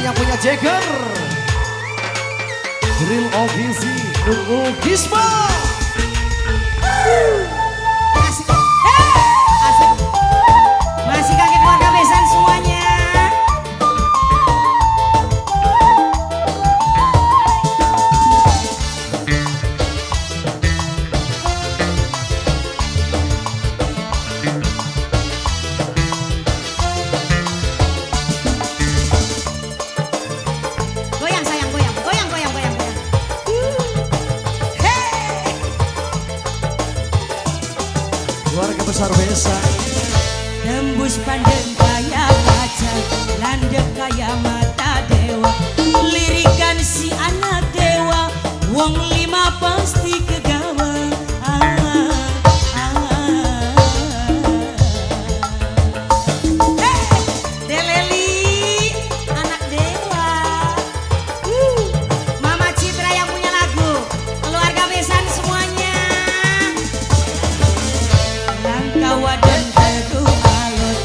yang punya Jagger. Drill Ofisi Nunggu Gisma. Asik. Asik. Masih kakek keluarga besan semuanya. Goyang sayang, goyang, goyang, goyang, goyang, goyang. Hey. Keluarga besar besan. Tembus pandang kaya kaca, landep kaya mata dewa. Lirikan si anak dewa, wong lima pasti kegawa. Hey, Deleli, anak dewa. Mama Citra yang punya lagu, keluarga besan semuanya. Langkawa dan teduh alot,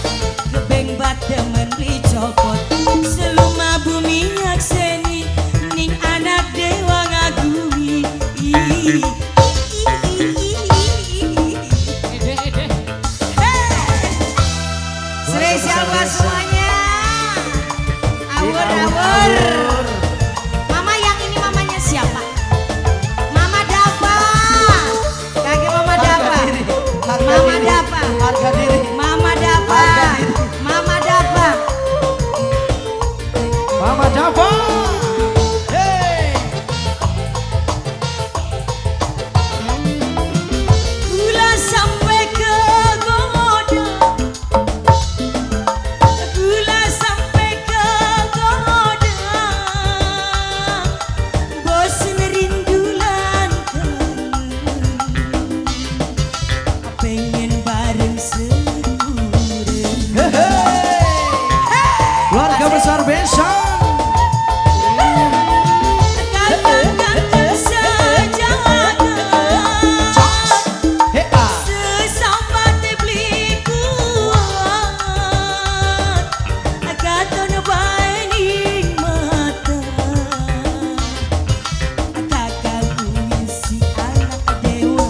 gebeng batemen beli copot. Seluma bumi nyakseni, ning anak dewa ngagumi. Spesial buat semuanya. Awur, awur. Mama yang ini mamanya siapa? Mama Dava. Kakek Mama Dava. Mama Dava. Harga diri. Mama Dava. Mama Dava. Mama Dava. Hey. Gula sampai ke goda. Gula sampai ke goda. Bosen rindulan kangen. Pengen bareng sekurang. Keluarga besar besan. Katakan sejaga. Hey, ah. Sesambat beli kuat, katon bae ning mata. Kagawin si anak dewa.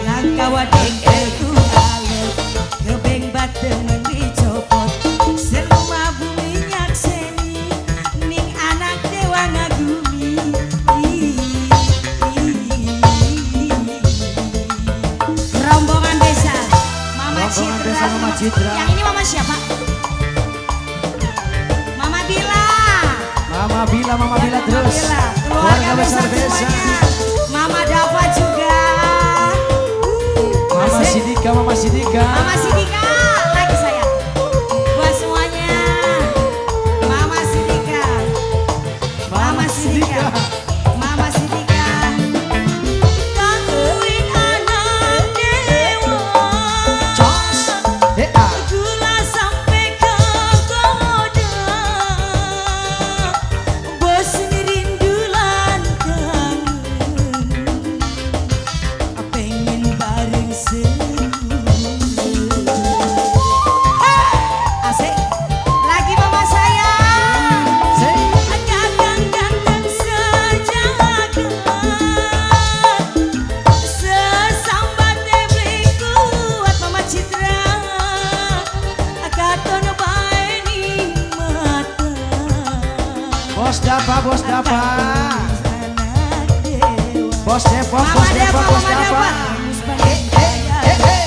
Langkawa dengkel ku alot, gebeng batemen dicopot. Seluma bumi nyakseni, ning anak dewa ngagumi. Rombongan desa, Mama Rombongan Citra. desa Mama Citra. Yang ini Mama siapa? Mama Bila. Mama Bila, Mama Ya, Bila Mama terus. Bila. Keluarga besar besan. semuanya. Mama Dava juga. Mama Asik. Sidika, Mama Sidika. Mama Sidika lagi sayang. Buat semuanya. Mama Sidika. Mama Sidika. Mama Sidika. Gangguin anak dewa. Jos. Hey, ah. Gula sampai ke goda. Bosen rindulan kangen. Pengen bareng asik. Lagi mama sayang. Say. Ganteng sejagat. Sesambat beli kuat Mama Citra. Katon bae ning mata. Bos Dava, Bos Dava. Anak dewa. Bos Depok, Mama Bos Depok, Dava, Bos Mama Dava. Dava. Hey, hey, hey.